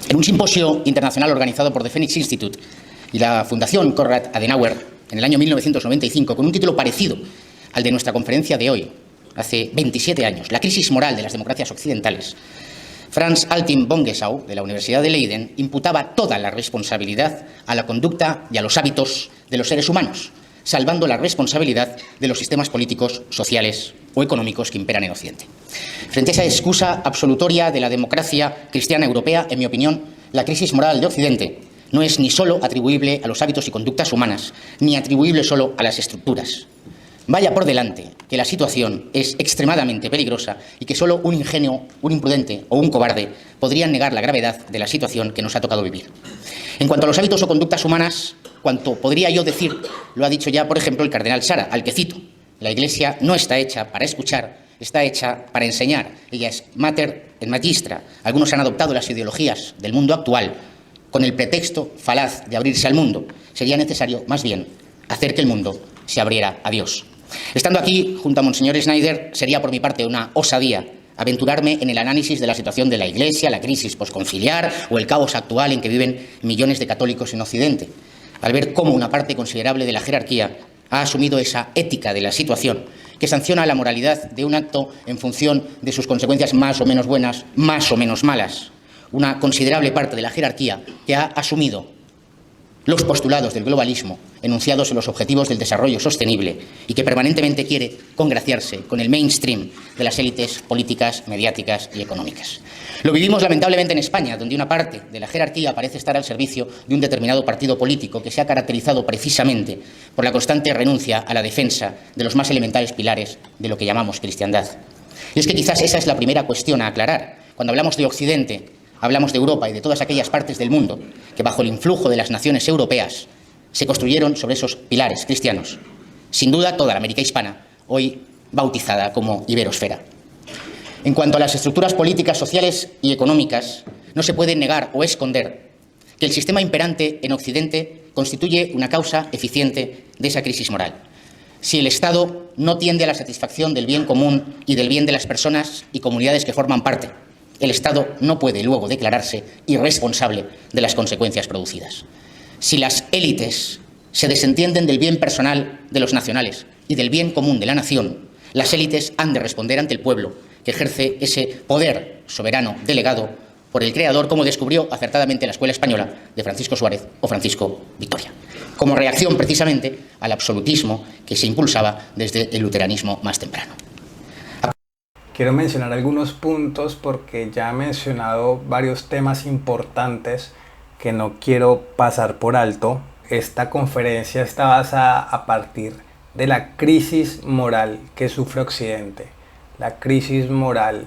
En un simposio internacional organizado por The Phoenix Institute y la Fundación Konrad Adenauer en el año 1995, con un título parecido al de nuestra conferencia de hoy, hace 27 años, La crisis moral de las democracias occidentales, Franz Altin Bongesau, de la Universidad de Leiden, imputaba toda la responsabilidad a la conducta y a los hábitos de los seres humanos, salvando la responsabilidad de los sistemas políticos, sociales o económicos que imperan en Occidente. Frente a esa excusa absolutoria de la democracia cristiana europea, en mi opinión, la crisis moral de Occidente no es ni solo atribuible a los hábitos y conductas humanas, ni atribuible solo a las estructuras. Vaya por delante que la situación es extremadamente peligrosa y que solo un ingenuo, un imprudente o un cobarde podrían negar la gravedad de la situación que nos ha tocado vivir. En cuanto a los hábitos o conductas humanas, cuanto podría yo decir, lo ha dicho ya, por ejemplo, el cardenal Sara, al que cito. La Iglesia no está hecha para escuchar, está hecha para enseñar. Ella es mater et magistra. Algunos han adoptado las ideologías del mundo actual con el pretexto falaz de abrirse al mundo. Sería necesario, más bien, hacer que el mundo se abriera a Dios. Estando aquí, junto a Monseñor Schneider, sería por mi parte una osadía aventurarme en el análisis de la situación de la Iglesia, la crisis posconciliar o el caos actual en que viven millones de católicos en Occidente, al ver cómo una parte considerable de la jerarquía ha asumido esa ética de la situación que sanciona la moralidad de un acto en función de sus consecuencias más o menos buenas, más o menos malas. Una considerable parte de la jerarquía que ha asumido los postulados del globalismo enunciados en los Objetivos del Desarrollo Sostenible y que permanentemente quiere congraciarse con el mainstream de las élites políticas, mediáticas y económicas. Lo vivimos lamentablemente en España, donde una parte de la jerarquía parece estar al servicio de un determinado partido político que se ha caracterizado precisamente por la constante renuncia a la defensa de los más elementales pilares de lo que llamamos cristiandad. Y es que quizás esa es la primera cuestión a aclarar. Cuando hablamos de Occidente, hablamos de Europa y de todas aquellas partes del mundo que bajo el influjo de las naciones europeas se construyeron sobre esos pilares cristianos. Sin duda, toda la América hispana, hoy bautizada como Iberosfera. En cuanto a las estructuras políticas, sociales y económicas, no se puede negar o esconder que el sistema imperante en Occidente constituye una causa eficiente de esa crisis moral. Si el Estado no tiende a la satisfacción del bien común y del bien de las personas y comunidades que forman parte, el Estado no puede luego declararse irresponsable de las consecuencias producidas. Si las élites se desentienden del bien personal de los nacionales y del bien común de la nación, las élites han de responder ante el pueblo, que ejerce ese poder soberano delegado por el Creador, como descubrió acertadamente la Escuela Española de Francisco Suárez o Francisco Victoria, como reacción precisamente al absolutismo que se impulsaba desde el luteranismo más temprano. Quiero mencionar algunos puntos porque ya he mencionado varios temas importantes que no quiero pasar por alto. Esta conferencia está basada a partir de la crisis moral que sufre Occidente, la crisis moral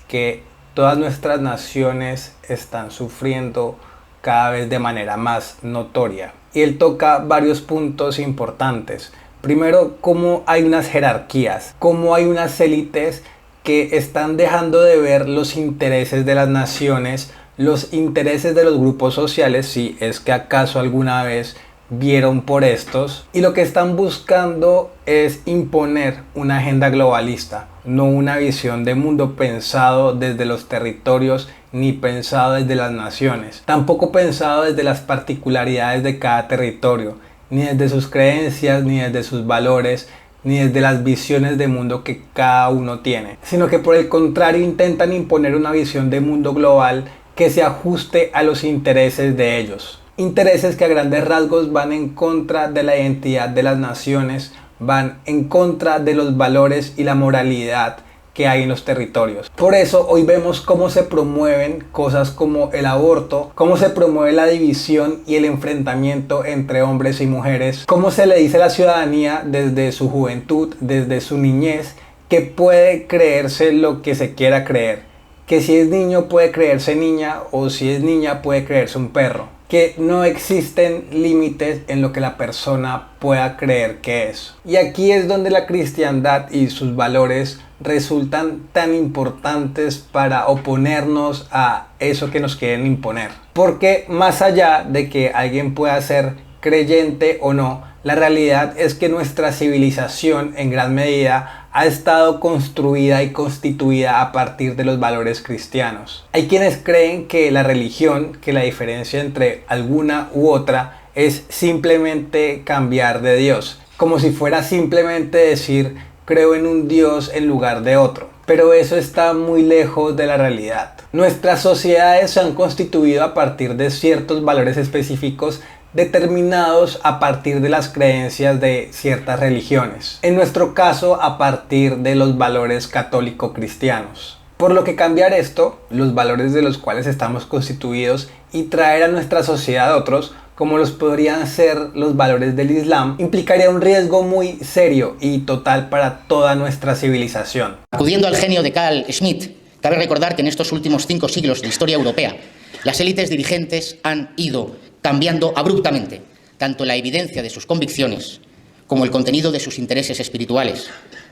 que todas nuestras naciones están sufriendo cada vez de manera más notoria. Y él toca varios puntos importantes. Primero, cómo hay unas jerarquías, cómo hay unas élites que están dejando de ver los intereses de las naciones, los intereses de los grupos sociales, si es que acaso alguna vez vieron por estos, y lo que están buscando es imponer una agenda globalista, no una visión de mundo pensado desde los territorios ni pensado desde las naciones, tampoco pensado desde las particularidades de cada territorio, ni desde sus creencias, ni desde sus valores, ni desde las visiones de mundo que cada uno tiene, sino que por el contrario intentan imponer una visión de mundo global que se ajuste a los intereses de ellos. Intereses que a grandes rasgos van en contra de la identidad de las naciones, van en contra de los valores y la moralidad que hay en los territorios. Por eso hoy vemos cómo se promueven cosas como el aborto, cómo se promueve la división y el enfrentamiento entre hombres y mujeres, cómo se le dice a la ciudadanía desde su juventud, desde su niñez, que puede creerse lo que se quiera creer, que si es niño puede creerse niña o si es niña puede creerse un perro, que no existen límites en lo que la persona pueda creer que es. Y aquí es donde la cristiandad y sus valores resultan tan importantes para oponernos a eso que nos quieren imponer. Porque más allá de que alguien pueda ser creyente o no, la realidad es que nuestra civilización en gran medida ha estado construida y constituida a partir de los valores cristianos. Hay quienes creen que la religión, que la diferencia entre alguna u otra es simplemente cambiar de Dios, como si fuera simplemente decir creo en un Dios en lugar de otro. Pero eso está muy lejos de la realidad. Nuestras sociedades se han constituido a partir de ciertos valores específicos determinados a partir de las creencias de ciertas religiones. En nuestro caso, a partir de los valores católico-cristianos. Por lo que cambiar esto, los valores de los cuales estamos constituidos, y traer a nuestra sociedad otros, como los podrían ser los valores del Islam, implicaría un riesgo muy serio y total para toda nuestra civilización. Acudiendo al genio de Carl Schmitt, cabe recordar que en estos últimos 5 siglos de historia europea, las élites dirigentes han ido cambiando abruptamente tanto la evidencia de sus convicciones como el contenido de sus intereses espirituales,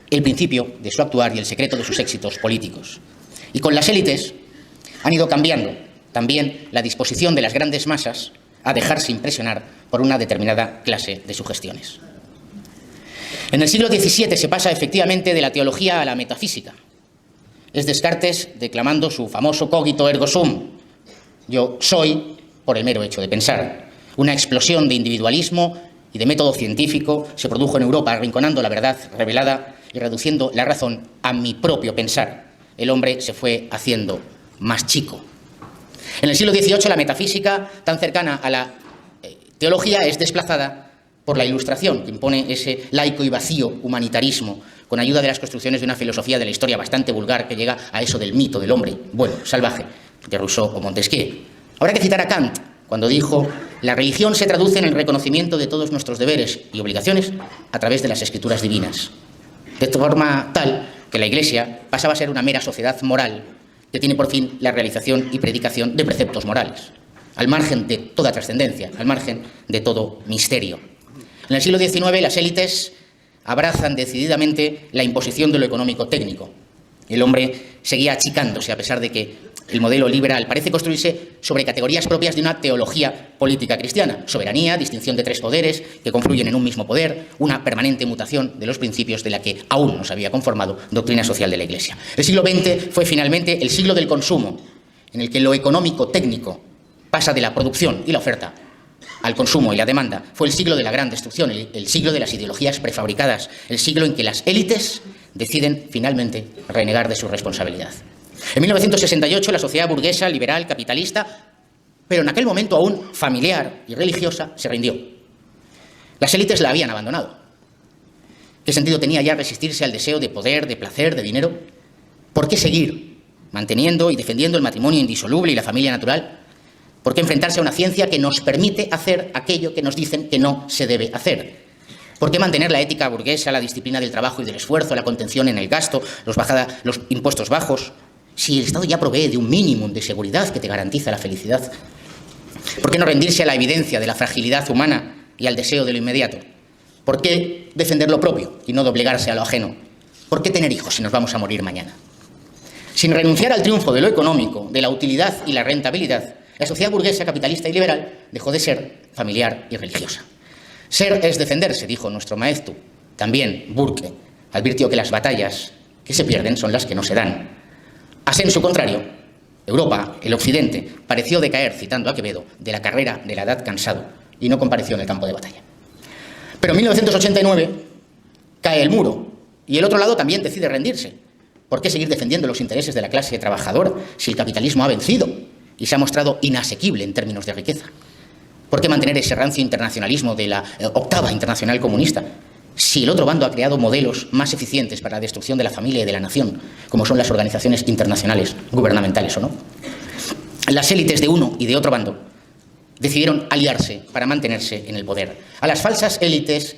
el principio de su actuar y el secreto de sus éxitos políticos. Y con las élites han ido cambiando también la disposición de las grandes masas a dejarse impresionar por una determinada clase de sugestiones. En el siglo XVII se pasa efectivamente de la teología a la metafísica. Es Descartes declamando su famoso cogito ergo sum, yo soy por el mero hecho de pensar. Una explosión de individualismo y de método científico se produjo en Europa, arrinconando la verdad revelada y reduciendo la razón a mi propio pensar. El hombre se fue haciendo más chico. En el siglo XVIII la metafísica, tan cercana a la teología, es desplazada por la Ilustración, que impone ese laico y vacío humanitarismo, con ayuda de las construcciones de una filosofía de la historia bastante vulgar que llega a eso del mito del hombre bueno, salvaje, de Rousseau o Montesquieu. Habrá que citar a Kant, cuando dijo: la religión se traduce en el reconocimiento de todos nuestros deberes y obligaciones a través de las escrituras divinas, de forma tal que la Iglesia pasaba a ser una mera sociedad moral que tiene por fin la realización y predicación de preceptos morales, al margen de toda trascendencia, al margen de todo misterio. En el siglo XIX las élites abrazan decididamente la imposición de lo económico técnico. El hombre seguía achicándose a pesar de que el modelo liberal parece construirse sobre categorías propias de una teología política cristiana: soberanía, distinción de 3 poderes que confluyen en un mismo poder, una permanente mutación de los principios de la que aún no se había conformado doctrina social de la Iglesia. El siglo XX fue finalmente el siglo del consumo, en el que lo económico técnico pasa de la producción y la oferta al consumo y la demanda. Fue el siglo de la gran destrucción, el siglo de las ideologías prefabricadas, el siglo en que las élites deciden finalmente renegar de su responsabilidad. En 1968 la sociedad burguesa, liberal, capitalista, pero en aquel momento aún familiar y religiosa, se rindió. Las élites la habían abandonado. ¿Qué sentido tenía ya resistirse al deseo de poder, de placer, de dinero? ¿Por qué seguir manteniendo y defendiendo el matrimonio indisoluble y la familia natural? ¿Por qué enfrentarse a una ciencia que nos permite hacer aquello que nos dicen que no se debe hacer? ¿Por qué mantener la ética burguesa, la disciplina del trabajo y del esfuerzo, la contención en el gasto, los impuestos bajos, si el Estado ya provee de un mínimo de seguridad que te garantiza la felicidad? ¿Por qué no rendirse a la evidencia de la fragilidad humana y al deseo de lo inmediato? ¿Por qué defender lo propio y no doblegarse a lo ajeno? ¿Por qué tener hijos si nos vamos a morir mañana? Sin renunciar al triunfo de lo económico, de la utilidad y la rentabilidad, la sociedad burguesa, capitalista y liberal dejó de ser familiar y religiosa. Ser es defenderse, dijo nuestro maestro. También Burke advirtió que las batallas que se pierden son las que no se dan. A sensu contrario, Europa, el Occidente, pareció decaer, citando a Quevedo, de la carrera de la edad cansado, y no compareció en el campo de batalla. Pero en 1989 cae el muro, y el otro lado también decide rendirse. ¿Por qué seguir defendiendo los intereses de la clase trabajadora si el capitalismo ha vencido y se ha mostrado inasequible en términos de riqueza? ¿Por qué mantener ese rancio internacionalismo de la octava internacional comunista si el otro bando ha creado modelos más eficientes para la destrucción de la familia y de la nación, como son las organizaciones internacionales, gubernamentales o no? Las élites de uno y de otro bando decidieron aliarse para mantenerse en el poder. A las falsas élites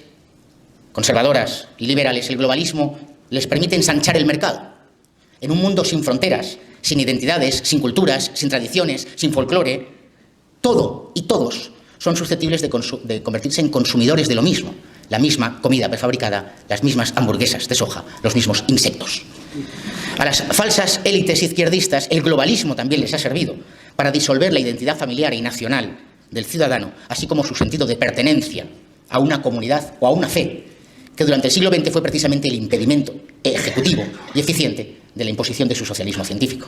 conservadoras y liberales, el globalismo les permite ensanchar el mercado. En un mundo sin fronteras, sin identidades, sin culturas, sin tradiciones, sin folclore, todo y todos son susceptibles de convertirse en consumidores de lo mismo. La misma comida prefabricada, las mismas hamburguesas de soja, los mismos insectos. A las falsas élites izquierdistas el globalismo también les ha servido para disolver la identidad familiar y nacional del ciudadano, así como su sentido de pertenencia a una comunidad o a una fe que durante el siglo XX fue precisamente el impedimento ejecutivo y eficiente de la imposición de su socialismo científico.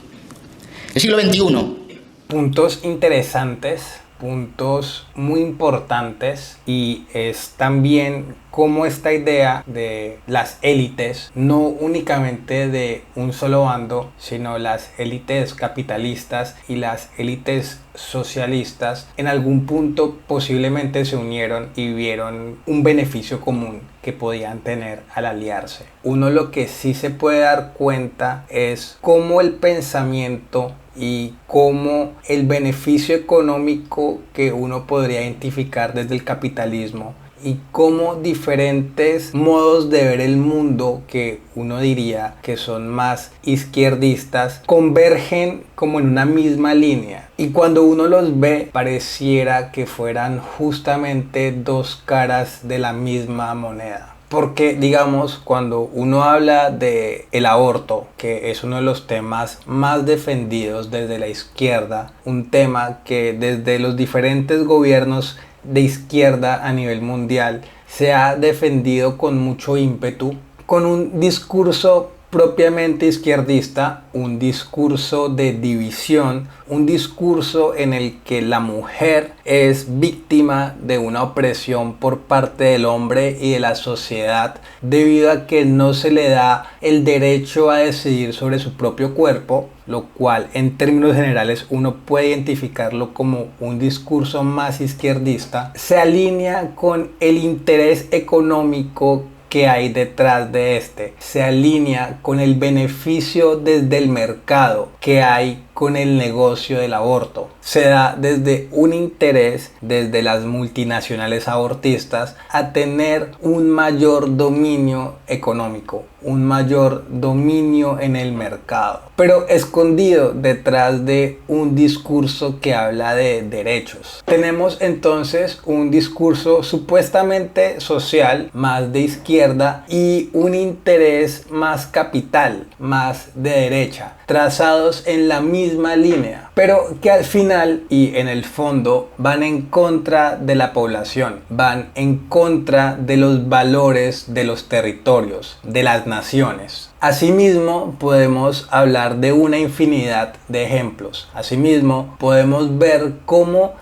El siglo XXI. Puntos interesantes, puntos muy importantes, y es también cómo esta idea de las élites, no únicamente de un solo bando, sino las élites capitalistas y las élites socialistas, en algún punto posiblemente se unieron y vieron un beneficio común que podían tener al aliarse. Uno lo que sí se puede dar cuenta es cómo el pensamiento y cómo el beneficio económico que uno podría identificar desde el capitalismo y cómo diferentes modos de ver el mundo que uno diría que son más izquierdistas convergen como en una misma línea, y cuando uno los ve pareciera que fueran justamente dos caras de la misma moneda. Porque, digamos, cuando uno habla de el aborto, que es uno de los temas más defendidos desde la izquierda, un tema que desde los diferentes gobiernos de izquierda a nivel mundial se ha defendido con mucho ímpetu, con un discurso propiamente izquierdista, un discurso de división, un discurso en el que la mujer es víctima de una opresión por parte del hombre y de la sociedad debido a que no se le da el derecho a decidir sobre su propio cuerpo, lo cual en términos generales uno puede identificarlo como un discurso más izquierdista. Se alinea con el interés económico que hay detrás de este, se alinea con el beneficio desde el mercado que hay con el negocio del aborto. Se da desde un interés desde las multinacionales abortistas a tener un mayor dominio económico, un mayor dominio en el mercado, pero escondido detrás de un discurso que habla de derechos. Tenemos entonces un discurso supuestamente social, más de izquierda, y un interés más capital, más de derecha, trazados en la misma línea, pero que al final y en el fondo van en contra de la población, van en contra de los valores de los territorios, de las naciones. Asimismo, podemos hablar de una infinidad de ejemplos. Asimismo, podemos ver cómo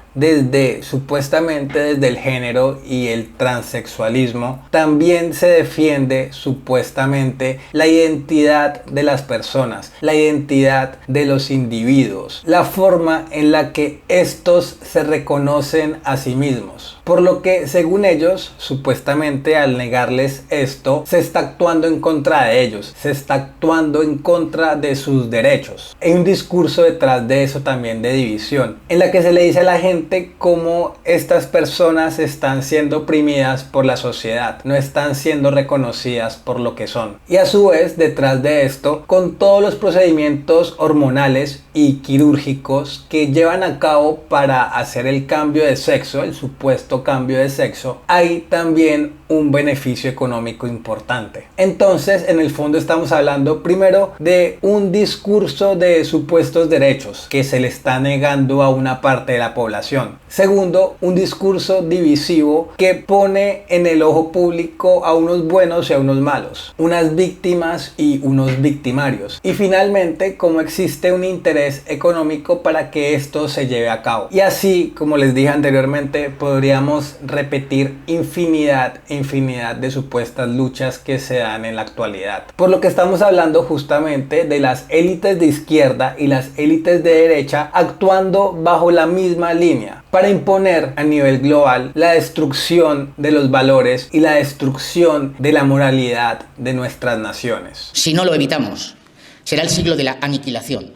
supuestamente desde el género y el transexualismo también se defiende supuestamente la identidad de las personas, la identidad de los individuos, la forma en la que estos se reconocen a sí mismos. Por lo que, según ellos, supuestamente al negarles esto, se está actuando en contra de ellos, se está actuando en contra de sus derechos. Hay un discurso detrás de eso también de división, en la que se le dice a la gente cómo estas personas están siendo oprimidas por la sociedad, no están siendo reconocidas por lo que son. Y a su vez, detrás de esto, con todos los procedimientos hormonales y quirúrgicos que llevan a cabo para hacer el cambio de sexo, el supuesto cambio de sexo, hay también un beneficio económico importante. Entonces, en el fondo estamos hablando primero de un discurso de supuestos derechos que se le está negando a una parte de la población. Segundo, un discurso divisivo que pone en el ojo público a unos buenos y a unos malos, unas víctimas y unos victimarios. Y finalmente, como existe un interés económico para que esto se lleve a cabo. Y así, como les dije anteriormente, podríamos repetir infinidad de supuestas luchas que se dan en la actualidad. Por lo que estamos hablando justamente de las élites de izquierda y las élites de derecha actuando bajo la misma línea para imponer a nivel global la destrucción de los valores y la destrucción de la moralidad de nuestras naciones. Si no lo evitamos, será el siglo de la aniquilación,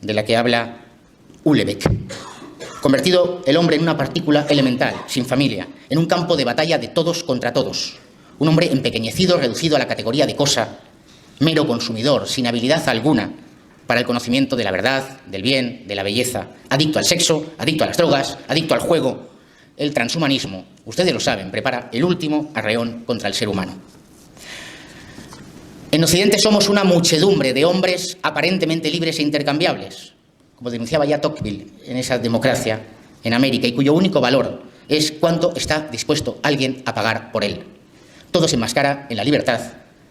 de la que habla Houellebecq. Convertido el hombre en una partícula elemental, sin familia, en un campo de batalla de todos contra todos. Un hombre empequeñecido, reducido a la categoría de cosa, mero consumidor, sin habilidad alguna para el conocimiento de la verdad, del bien, de la belleza, adicto al sexo, adicto a las drogas, adicto al juego. El transhumanismo, ustedes lo saben, prepara el último arreón contra el ser humano. En Occidente somos una muchedumbre de hombres aparentemente libres e intercambiables, como denunciaba ya Tocqueville en esa democracia en América, y cuyo único valor es cuánto está dispuesto alguien a pagar por él. Todo se enmascara en la libertad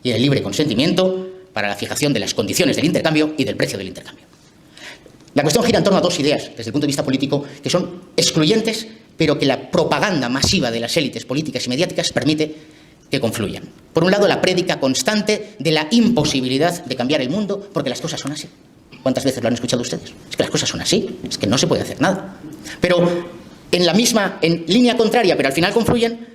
y en el libre consentimiento para la fijación de las condiciones del intercambio y del precio del intercambio. La cuestión gira en torno a dos ideas, desde el punto de vista político, que son excluyentes, pero que la propaganda masiva de las élites políticas y mediáticas permite que confluyan. Por un lado, la prédica constante de la imposibilidad de cambiar el mundo porque las cosas son así. ¿Cuántas veces lo han escuchado ustedes? Es que las cosas son así, es que no se puede hacer nada. Pero en línea contraria, pero al final confluyen,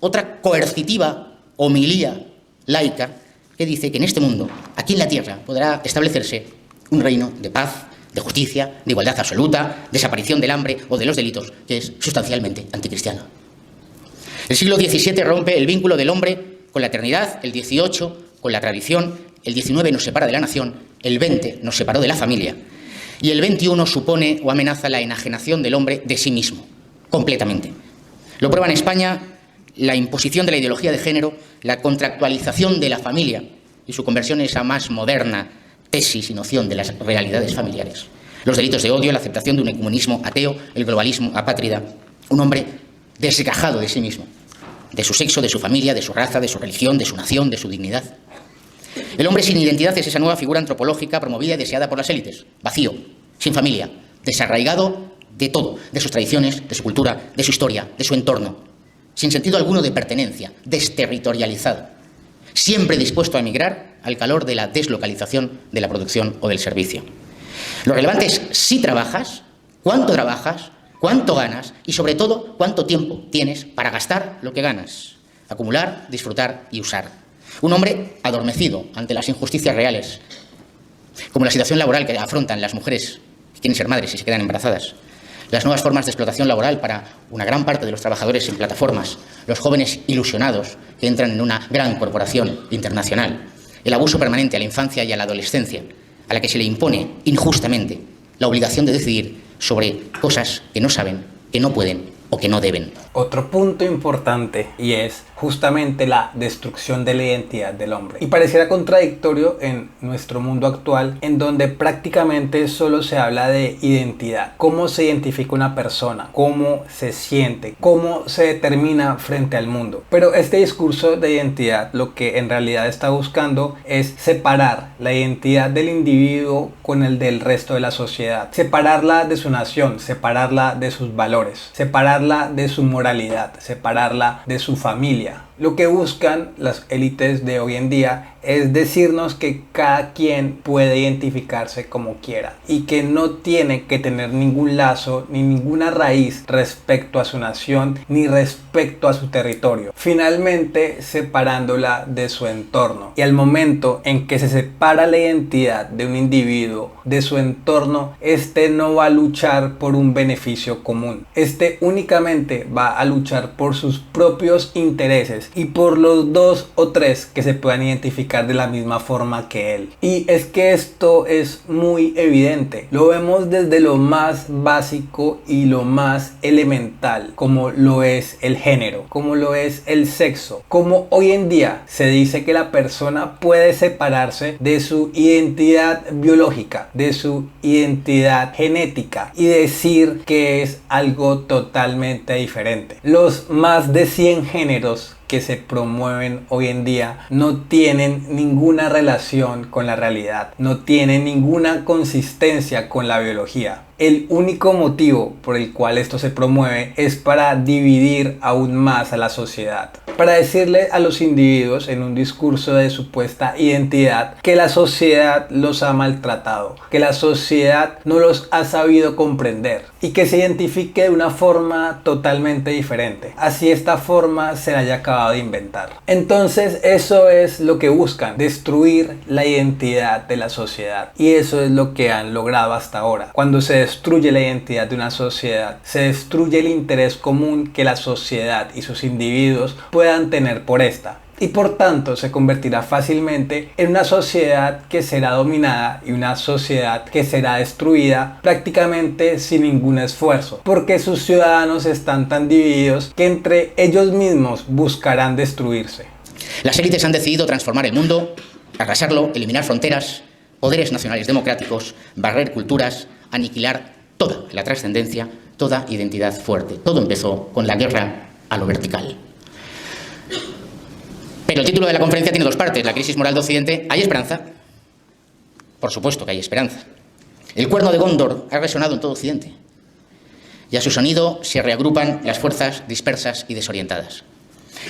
otra coercitiva homilía laica que dice que en este mundo, aquí en la tierra, podrá establecerse un reino de paz, de justicia, de igualdad absoluta, desaparición del hambre o de los delitos, que es sustancialmente anticristiano. El siglo XVII rompe el vínculo del hombre con la eternidad, el XVIII con la tradición, el XIX nos separa de la nación, el XX nos separó de la familia y el XXI supone o amenaza la enajenación del hombre de sí mismo, completamente. Lo prueba en España la imposición de la ideología de género, la contractualización de la familia y su conversión en esa más moderna tesis y noción de las realidades familiares. Los delitos de odio, la aceptación de un ecumenismo ateo, el globalismo apátrida, un hombre desgajado de sí mismo, de su sexo, de su familia, de su raza, de su religión, de su nación, de su dignidad. El hombre sin identidad es esa nueva figura antropológica promovida y deseada por las élites, vacío, sin familia, desarraigado de todo, de sus tradiciones, de su cultura, de su historia, de su entorno, sin sentido alguno de pertenencia, desterritorializado, siempre dispuesto a emigrar al calor de la deslocalización de la producción o del servicio. Lo relevante es si trabajas, cuánto ganas y sobre todo cuánto tiempo tienes para gastar lo que ganas, acumular, disfrutar y usar. Un hombre adormecido ante las injusticias reales, como la situación laboral que afrontan las mujeres que quieren ser madres y se quedan embarazadas, las nuevas formas de explotación laboral para una gran parte de los trabajadores en plataformas, los jóvenes ilusionados que entran en una gran corporación internacional, el abuso permanente a la infancia y a la adolescencia, a la que se le impone injustamente la obligación de decidir sobre cosas que no saben, que no pueden o que no deben. Otro punto importante y es justamente la destrucción de la identidad del hombre. Y pareciera contradictorio en nuestro mundo actual, en donde prácticamente solo se habla de identidad. Cómo se identifica una persona, cómo se siente, cómo se determina frente al mundo. Pero este discurso de identidad lo que en realidad está buscando es separar la identidad del individuo con el del resto de la sociedad. Separarla de su nación, separarla de sus valores, separarla de su moralidad, separarla de su familia. Lo que buscan las élites de hoy en día es decirnos que cada quien puede identificarse como quiera y que no tiene que tener ningún lazo ni ninguna raíz respecto a su nación ni respecto a su territorio, finalmente separándola de su entorno. Y al momento en que se separa la identidad de un individuo de su entorno, este no va a luchar por un beneficio común, este únicamente va a luchar por sus propios intereses y por los dos o tres que se puedan identificar de la misma forma que él. Y es que esto es muy evidente, lo vemos desde lo más básico y lo más elemental, como lo es el género, como lo es el sexo, como hoy en día se dice que la persona puede separarse de su identidad biológica, de su identidad genética y decir que es algo totalmente diferente. Los más de 100 géneros que se promueven hoy en día no tienen ninguna relación con la realidad, no tienen ninguna consistencia con la biología. El único motivo por el cual esto se promueve es para dividir aún más a la sociedad, para decirle a los individuos en un discurso de supuesta identidad que la sociedad los ha maltratado, que la sociedad no los ha sabido comprender y que se identifique de una forma totalmente diferente, así esta forma se la haya acabado de inventar. Entonces eso es lo que buscan, destruir la identidad de la sociedad, y eso es lo que han logrado hasta ahora. Cuando se destruye la identidad de una sociedad, se destruye el interés común que la sociedad y sus individuos puedan tener por esta. Y por tanto se convertirá fácilmente en una sociedad que será dominada y una sociedad que será destruida prácticamente sin ningún esfuerzo, porque sus ciudadanos están tan divididos que entre ellos mismos buscarán destruirse. Las élites han decidido transformar el mundo, arrasarlo, eliminar fronteras, poderes nacionales democráticos, barrer culturas, aniquilar toda la trascendencia, toda identidad fuerte. Todo empezó con la guerra a lo vertical. Pero el título de la conferencia tiene dos partes. La crisis moral de Occidente. ¿Hay esperanza? Por supuesto que hay esperanza. El cuerno de Gondor ha resonado en todo Occidente. Y a su sonido se reagrupan las fuerzas dispersas y desorientadas.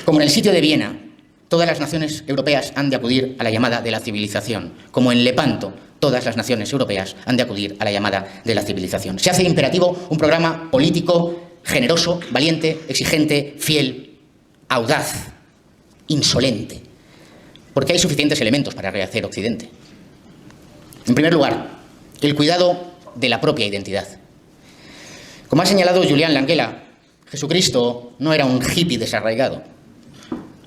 Como en el sitio de Viena, todas las naciones europeas han de acudir a la llamada de la civilización. Como en Lepanto, todas las naciones europeas han de acudir a la llamada de la civilización. Se hace imperativo un programa político generoso, valiente, exigente, fiel, audaz, insolente, porque hay suficientes elementos para rehacer Occidente. En primer lugar, el cuidado de la propia identidad. Como ha señalado Julián Languela, Jesucristo no era un hippie desarraigado.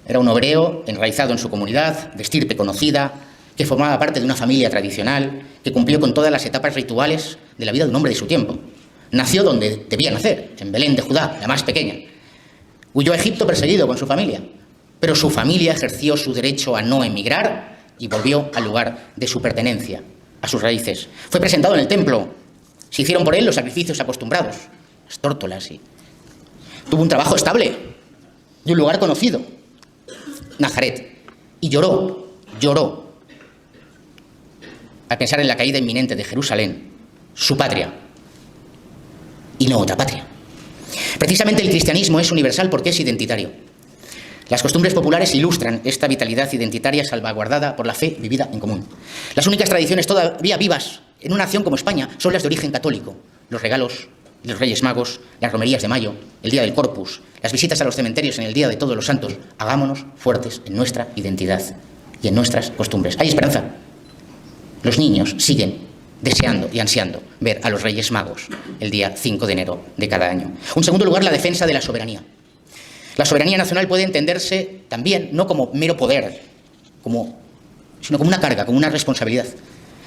Era un obrero enraizado en su comunidad, de estirpe conocida, que formaba parte de una familia tradicional, que cumplió con todas las etapas rituales de la vida de un hombre de su tiempo. Nació donde debía nacer, en Belén de Judá, la más pequeña. Huyó a Egipto perseguido con su familia, pero su familia ejerció su derecho a no emigrar y volvió al lugar de su pertenencia, a sus raíces. Fue presentado en el templo. Se hicieron por él los sacrificios acostumbrados, las tórtolas. Tuvo un trabajo estable y un lugar conocido, Nazaret. Y lloró al pensar en la caída inminente de Jerusalén, su patria, y no otra patria. Precisamente el cristianismo es universal porque es identitario. Las costumbres populares ilustran esta vitalidad identitaria salvaguardada por la fe vivida en común. Las únicas tradiciones todavía vivas en una nación como España son las de origen católico. Los regalos, los Reyes Magos, las romerías de mayo, el Día del Corpus, las visitas a los cementerios en el Día de Todos los Santos. Hagámonos fuertes en nuestra identidad y en nuestras costumbres. Hay esperanza. Los niños siguen deseando y ansiando ver a los Reyes Magos el día 5 de enero de cada año. En segundo lugar, la defensa de la soberanía. La soberanía nacional puede entenderse también no como mero poder, sino como una carga, como una responsabilidad.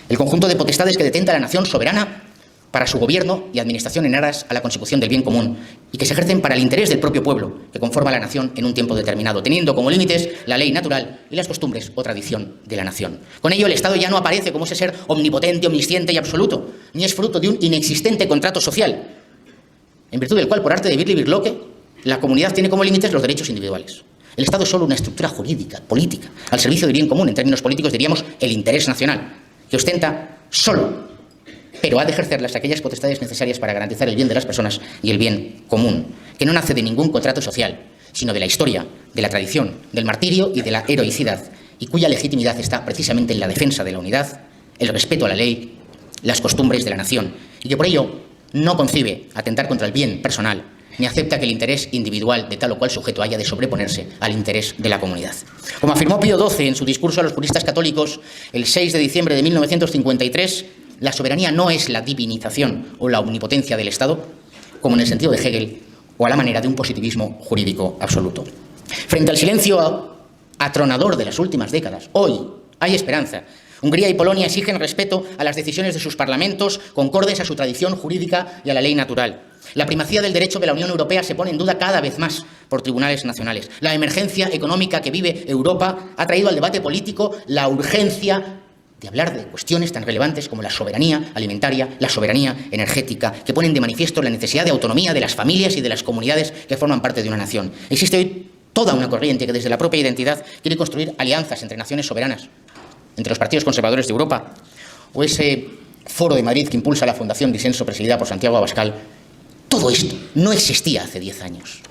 El conjunto de potestades que detenta la nación soberana para su gobierno y administración en aras a la consecución del bien común y que se ejercen para el interés del propio pueblo que conforma la nación en un tiempo determinado, teniendo como límites la ley natural y las costumbres o tradición de la nación. Con ello, el Estado ya no aparece como ese ser omnipotente, omnisciente y absoluto, ni es fruto de un inexistente contrato social, en virtud del cual, por arte de Birli Birloque, la comunidad tiene como límites los derechos individuales. El Estado es solo una estructura jurídica, política, al servicio del bien común. En términos políticos diríamos el interés nacional, que ostenta solo, pero ha de ejercerlas aquellas potestades necesarias para garantizar el bien de las personas y el bien común, que no nace de ningún contrato social, sino de la historia, de la tradición, del martirio y de la heroicidad, y cuya legitimidad está precisamente en la defensa de la unidad, el respeto a la ley, las costumbres de la nación, y que por ello no concibe atentar contra el bien personal, ni acepta que el interés individual de tal o cual sujeto haya de sobreponerse al interés de la comunidad. Como afirmó Pío XII en su discurso a los puristas católicos el 6 de diciembre de 1953, la soberanía no es la divinización o la omnipotencia del Estado, como en el sentido de Hegel, o a la manera de un positivismo jurídico absoluto. Frente al silencio atronador de las últimas décadas, hoy hay esperanza. Hungría y Polonia exigen respeto a las decisiones de sus parlamentos, concordes a su tradición jurídica y a la ley natural. La primacía del derecho de la Unión Europea se pone en duda cada vez más por tribunales nacionales. La emergencia económica que vive Europa ha traído al debate político la urgencia de hablar de cuestiones tan relevantes como la soberanía alimentaria, la soberanía energética, que ponen de manifiesto la necesidad de autonomía de las familias y de las comunidades que forman parte de una nación. Existe hoy toda una corriente que desde la propia identidad quiere construir alianzas entre naciones soberanas, entre los partidos conservadores de Europa, o ese foro de Madrid que impulsa la Fundación Disenso presidida por Santiago Abascal. Todo esto no existía hace 10 años.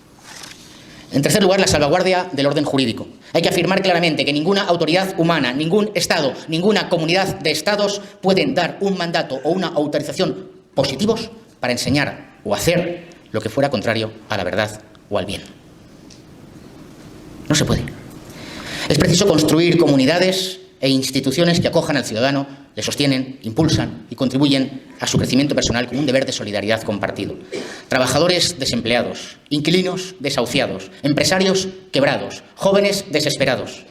En tercer lugar, la salvaguardia del orden jurídico. Hay que afirmar claramente que ninguna autoridad humana, ningún Estado, ninguna comunidad de Estados pueden dar un mandato o una autorización positivos para enseñar o hacer lo que fuera contrario a la verdad o al bien. No se puede. Es preciso construir comunidades e instituciones que acojan al ciudadano, le sostienen, impulsan y contribuyen a su crecimiento personal con un deber de solidaridad compartido. Trabajadores desempleados, inquilinos desahuciados, empresarios quebrados, jóvenes desesperados.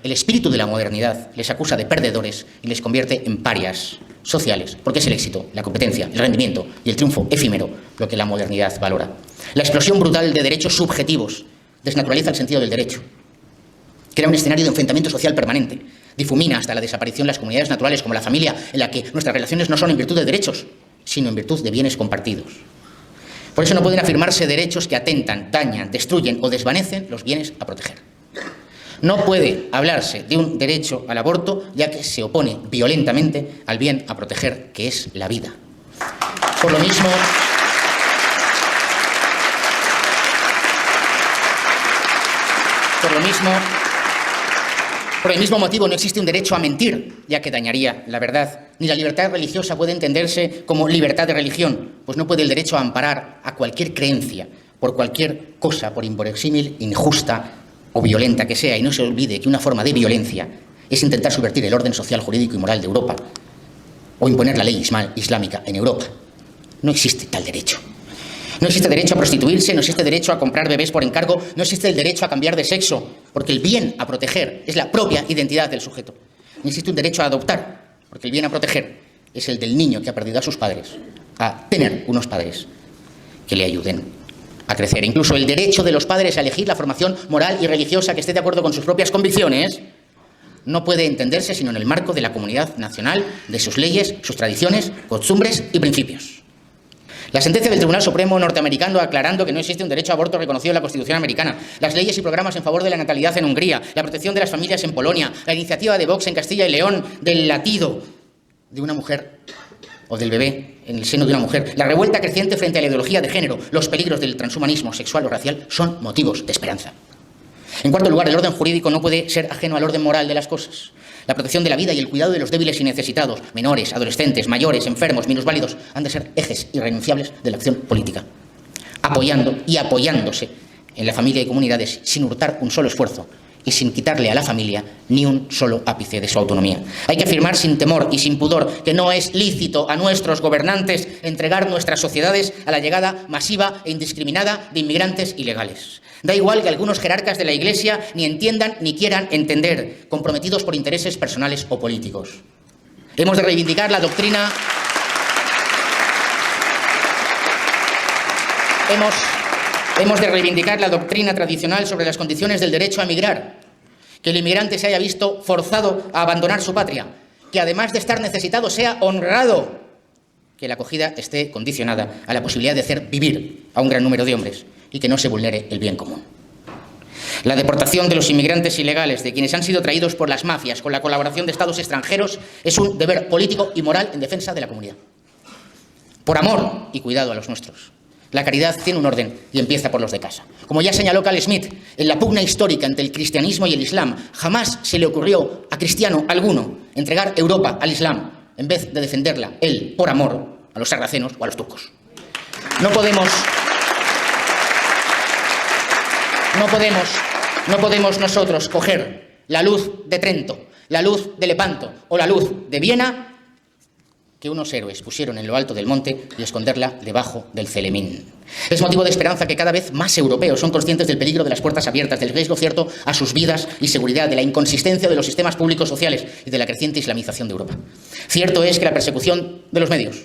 El espíritu de la modernidad les acusa de perdedores y les convierte en parias sociales, porque es el éxito, la competencia, el rendimiento y el triunfo efímero lo que la modernidad valora. La explosión brutal de derechos subjetivos desnaturaliza el sentido del derecho. Crea un escenario de enfrentamiento social permanente. Difumina hasta la desaparición las comunidades naturales como la familia, en la que nuestras relaciones no son en virtud de derechos, sino en virtud de bienes compartidos. Por eso no pueden afirmarse derechos que atentan, dañan, destruyen o desvanecen los bienes a proteger. No puede hablarse de un derecho al aborto, ya que se opone violentamente al bien a proteger, que es la vida. Por lo mismo, por el mismo motivo no existe un derecho a mentir, ya que dañaría la verdad. Ni la libertad religiosa puede entenderse como libertad de religión, pues no puede el derecho a amparar a cualquier creencia, por cualquier cosa, por inverosímil, injusta o violenta que sea. Y no se olvide que una forma de violencia es intentar subvertir el orden social, jurídico y moral de Europa o imponer la ley islámica en Europa. No existe tal derecho. No existe derecho a prostituirse, no existe derecho a comprar bebés por encargo, no existe el derecho a cambiar de sexo, porque el bien a proteger es la propia identidad del sujeto. No existe un derecho a adoptar, porque el bien a proteger es el del niño que ha perdido a sus padres, a tener unos padres que le ayuden a crecer. Incluso el derecho de los padres a elegir la formación moral y religiosa que esté de acuerdo con sus propias convicciones no puede entenderse sino en el marco de la comunidad nacional, de sus leyes, sus tradiciones, costumbres y principios. La sentencia del Tribunal Supremo norteamericano aclarando que no existe un derecho a aborto reconocido en la Constitución americana, las leyes y programas en favor de la natalidad en Hungría, la protección de las familias en Polonia, la iniciativa de Vox en Castilla y León del latido de una mujer o del bebé en el seno de una mujer, la revuelta creciente frente a la ideología de género, los peligros del transhumanismo sexual o racial son motivos de esperanza. En cuarto lugar, el orden jurídico no puede ser ajeno al orden moral de las cosas. La protección de la vida y el cuidado de los débiles y necesitados, menores, adolescentes, mayores, enfermos, minusválidos, han de ser ejes irrenunciables de la acción política, apoyando y apoyándose en la familia y comunidades sin hurtar un solo esfuerzo y sin quitarle a la familia ni un solo ápice de su autonomía. Hay que afirmar sin temor y sin pudor que no es lícito a nuestros gobernantes entregar nuestras sociedades a la llegada masiva e indiscriminada de inmigrantes ilegales. Da igual que algunos jerarcas de la Iglesia ni entiendan ni quieran entender, comprometidos por intereses personales o políticos. Hemos de reivindicar la doctrina... Hemos de reivindicar la doctrina tradicional sobre las condiciones del derecho a emigrar, que el inmigrante se haya visto forzado a abandonar su patria, que además de estar necesitado sea honrado, que la acogida esté condicionada a la posibilidad de hacer vivir a un gran número de hombres y que no se vulnere el bien común. La deportación de los inmigrantes ilegales, de quienes han sido traídos por las mafias con la colaboración de estados extranjeros, es un deber político y moral en defensa de la comunidad. Por amor y cuidado a los nuestros. La caridad tiene un orden y empieza por los de casa. Como ya señaló Carl Schmitt, en la pugna histórica entre el cristianismo y el islam, jamás se le ocurrió a cristiano alguno entregar Europa al islam en vez de defenderla, él, por amor, a los sarracenos o a los turcos. No podemos nosotros coger la luz de Trento, la luz de Lepanto o la luz de Viena que unos héroes pusieron en lo alto del monte y esconderla debajo del Celemín. Es motivo de esperanza que cada vez más europeos son conscientes del peligro de las puertas abiertas, del riesgo cierto a sus vidas y seguridad, de la inconsistencia de los sistemas públicos sociales y de la creciente islamización de Europa. Cierto es que la persecución de los medios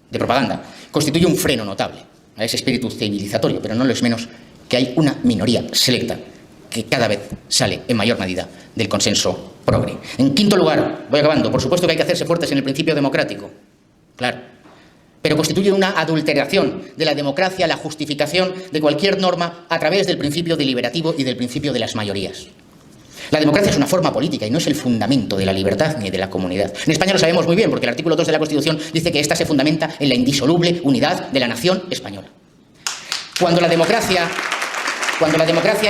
de propaganda constituye un freno notable a ese espíritu civilizatorio, pero no lo es menos que hay una minoría selecta que cada vez sale en mayor medida del consenso progre. En quinto lugar, voy acabando, por supuesto que hay que hacerse fuertes en el principio democrático, claro, pero constituye una adulteración de la democracia, la justificación de cualquier norma a través del principio deliberativo y del principio de las mayorías. La democracia es una forma política y no es el fundamento de la libertad ni de la comunidad. En España lo sabemos muy bien porque el artículo 2 de la Constitución dice que ésta se fundamenta en la indisoluble unidad de la nación española. Cuando la democracia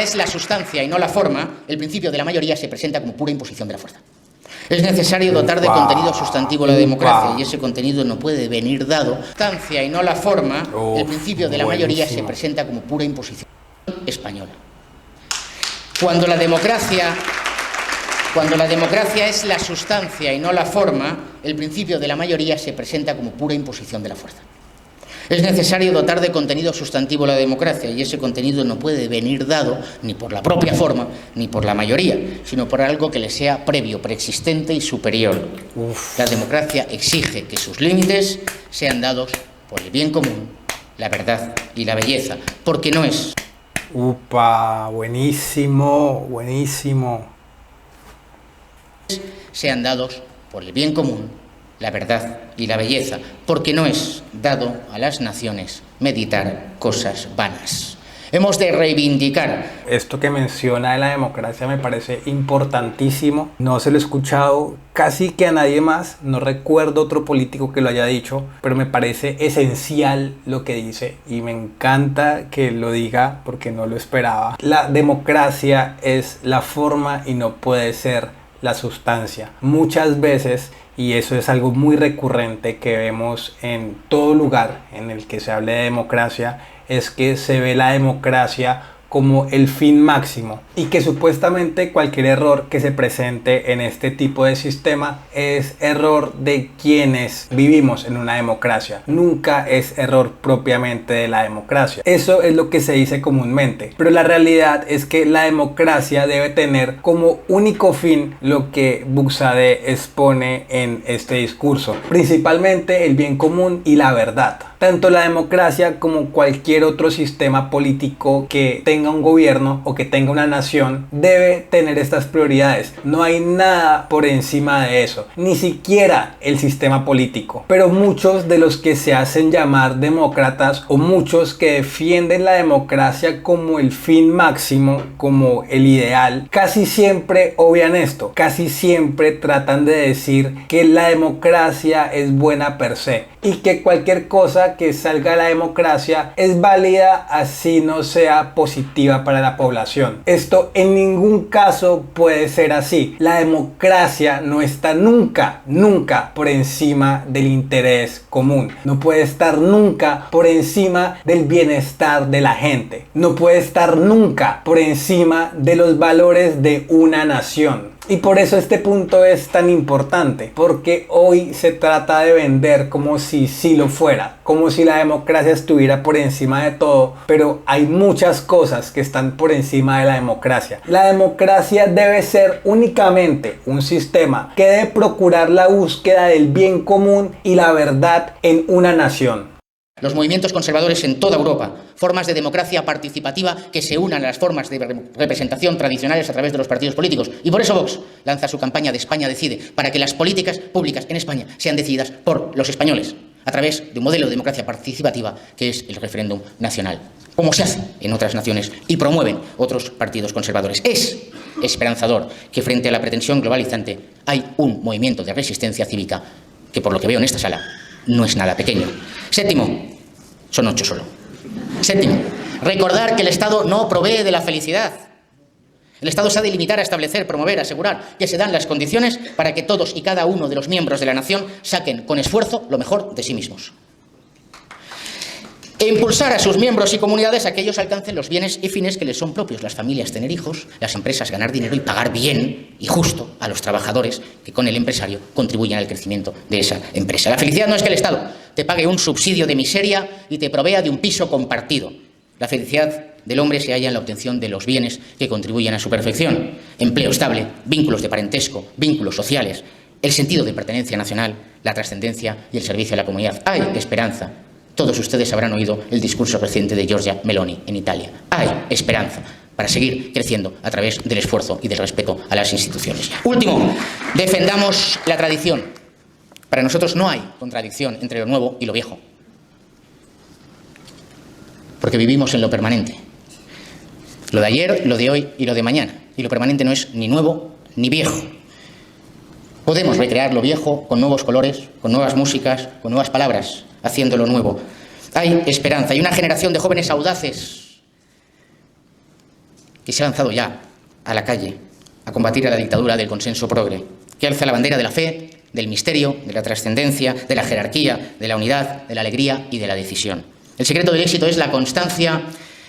es la sustancia y no la forma, el principio de la mayoría se presenta como pura imposición de la fuerza. Es necesario dotar de contenido sustantivo la democracia y ese contenido no puede venir dado. Sustancia y no la forma, el principio de la mayoría se presenta como pura imposición española. Cuando la democracia es la sustancia y no la forma, el principio de la mayoría se presenta como pura imposición de la fuerza. Es necesario dotar de contenido sustantivo la democracia y ese contenido no puede venir dado ni por la propia forma ni por la mayoría, sino por algo que le sea previo, preexistente y superior. La democracia exige que sus límites sean dados por el bien común, la verdad y la belleza, porque no es... Buenísimo, buenísimo. Sean dados por el bien común, la verdad y la belleza, porque no es dado a las naciones meditar cosas vanas. Hemos de reivindicar. Esto que menciona de la democracia me parece importantísimo. No se lo he escuchado casi que a nadie más. No recuerdo otro político que lo haya dicho, pero me parece esencial lo que dice y me encanta que lo diga porque no lo esperaba. La democracia es la forma y no puede ser la sustancia. Muchas veces, y eso es algo muy recurrente que vemos en todo lugar en el que se hable de democracia, es que se ve la democracia como el fin máximo y que supuestamente cualquier error que se presente en este tipo de sistema es error de quienes vivimos en una democracia. Nunca es error propiamente de la democracia. Eso es lo que se dice comúnmente, pero la realidad es que la democracia debe tener como único fin lo que Buxadé expone en este discurso, principalmente el bien común y la verdad. Tanto la democracia como cualquier otro sistema político que tenga un gobierno o que tenga una nación debe tener estas prioridades. No hay nada por encima de eso, ni siquiera el sistema político. Pero muchos de los que se hacen llamar demócratas o muchos que defienden la democracia como el fin máximo, como el ideal, casi siempre obvian esto. Casi siempre tratan de decir que la democracia es buena per se y que cualquier cosa que salga de la democracia es válida así no sea positiva para la población. Esto en ningún caso puede ser así. La democracia no está nunca por encima del interés común. No puede estar nunca por encima del bienestar de la gente. No puede estar nunca por encima de los valores de una nación. Y por eso este punto es tan importante, porque hoy se trata de vender como si sí lo fuera, como si la democracia estuviera por encima de todo, pero hay muchas cosas que están por encima de la democracia. La democracia debe ser únicamente un sistema que debe procurar la búsqueda del bien común y la verdad en una nación. Los movimientos conservadores en toda Europa, formas de democracia participativa que se unan a las formas de representación tradicionales a través de los partidos políticos. Y por eso Vox lanza su campaña de España Decide, para que las políticas públicas en España sean decididas por los españoles, a través de un modelo de democracia participativa que es el referéndum nacional, como se hace en otras naciones y promueven otros partidos conservadores. Es esperanzador que frente a la pretensión globalizante hay un movimiento de resistencia cívica que, por lo que veo en esta sala, no es nada pequeño. Séptimo, son 8 solo. Séptimo, recordar que el Estado no provee de la felicidad. El Estado se ha de limitar a establecer, promover, asegurar que se dan las condiciones para que todos y cada uno de los miembros de la nación saquen con esfuerzo lo mejor de sí mismos. E impulsar a sus miembros y comunidades a que ellos alcancen los bienes y fines que les son propios. Las familias tener hijos, las empresas ganar dinero y pagar bien y justo a los trabajadores que con el empresario contribuyen al crecimiento de esa empresa. La felicidad no es que el Estado te pague un subsidio de miseria y te provea de un piso compartido. La felicidad del hombre se halla en la obtención de los bienes que contribuyen a su perfección. Empleo estable, vínculos de parentesco, vínculos sociales, el sentido de pertenencia nacional, la trascendencia y el servicio a la comunidad. Hay esperanza. Todos ustedes habrán oído el discurso reciente de Giorgia Meloni en Italia. Hay esperanza para seguir creciendo a través del esfuerzo y del respeto a las instituciones. Último, defendamos la tradición. Para nosotros no hay contradicción entre lo nuevo y lo viejo, porque vivimos en lo permanente. Lo de ayer, lo de hoy y lo de mañana. Y lo permanente no es ni nuevo ni viejo. Podemos recrear lo viejo con nuevos colores, con nuevas músicas, con nuevas palabras, haciéndolo nuevo. Hay esperanza. Hay una generación de jóvenes audaces que se ha lanzado ya a la calle a combatir a la dictadura del consenso progre, que alza la bandera de la fe, del misterio, de la trascendencia, de la jerarquía, de la unidad, de la alegría y de la decisión. El secreto del éxito es la constancia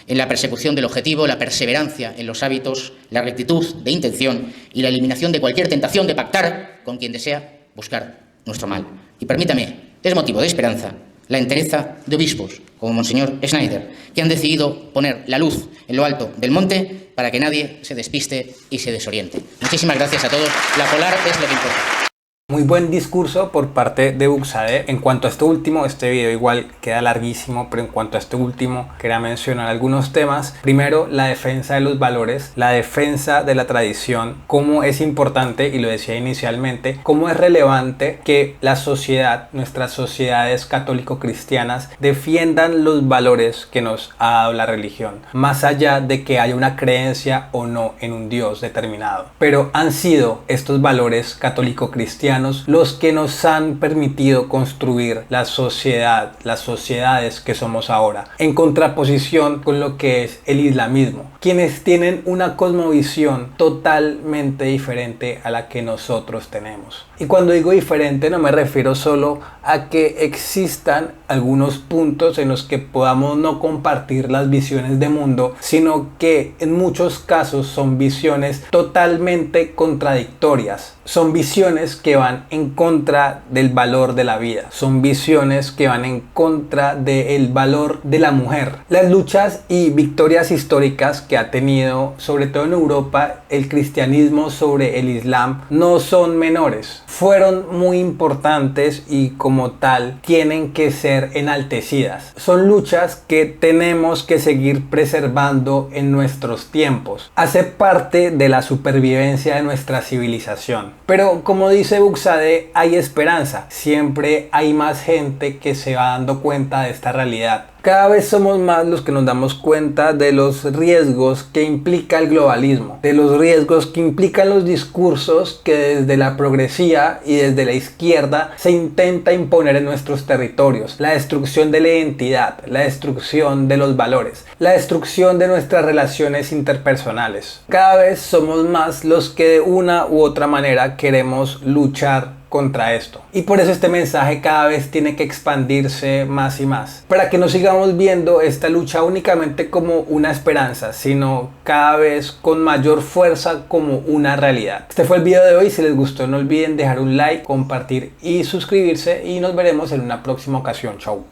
en la persecución del objetivo, la perseverancia en los hábitos, la rectitud de intención y la eliminación de cualquier tentación de pactar con quien desea buscar nuestro mal. Y permítame, es motivo de esperanza la entereza de obispos, como Monseñor Schneider, que han decidido poner la luz en lo alto del monte para que nadie se despiste y se desoriente. Muchísimas gracias a todos. La polar es lo que importa. Muy buen discurso por parte de Buxade. En cuanto a este último, este video igual queda larguísimo, pero en cuanto a este último quería mencionar algunos temas. Primero, la defensa de los valores, la defensa de la tradición, cómo es importante, y lo decía inicialmente, cómo es relevante que la sociedad, nuestras sociedades católico-cristianas, defiendan los valores que nos ha dado la religión, más allá de que haya una creencia o no en un Dios determinado. Pero han sido estos valores católico-cristianos los que nos han permitido construir la sociedad, las sociedades que somos ahora, en contraposición con lo que es el islamismo, quienes tienen una cosmovisión totalmente diferente a la que nosotros tenemos. Y cuando digo diferente no me refiero solo a que existan algunos puntos en los que podamos no compartir las visiones de mundo, sino que en muchos casos son visiones totalmente contradictorias. Son visiones que van en contra del valor de la vida. Son visiones que van en contra del valor de la mujer. Las luchas y victorias históricas que ha tenido, sobre todo en Europa, el cristianismo sobre el islam no son menores. Fueron muy importantes y como tal tienen que ser enaltecidas. Son luchas que tenemos que seguir preservando en nuestros tiempos. Hace parte de la supervivencia de nuestra civilización. Pero como dice Buxade, hay esperanza. Siempre hay más gente que se va dando cuenta de esta realidad. Cada vez somos más los que nos damos cuenta de los riesgos que implica el globalismo, de los riesgos que implican los discursos que desde la progresía y desde la izquierda se intenta imponer en nuestros territorios, la destrucción de la identidad, la destrucción de los valores, la destrucción de nuestras relaciones interpersonales. Cada vez somos más los que de una u otra manera queremos luchar contra esto. Y por eso este mensaje cada vez tiene que expandirse más y más, para que no sigamos viendo esta lucha únicamente como una esperanza, sino cada vez con mayor fuerza como una realidad. Este fue el video de hoy. Si les gustó, no olviden dejar un like, compartir y suscribirse, y nos veremos en una próxima ocasión. Chau.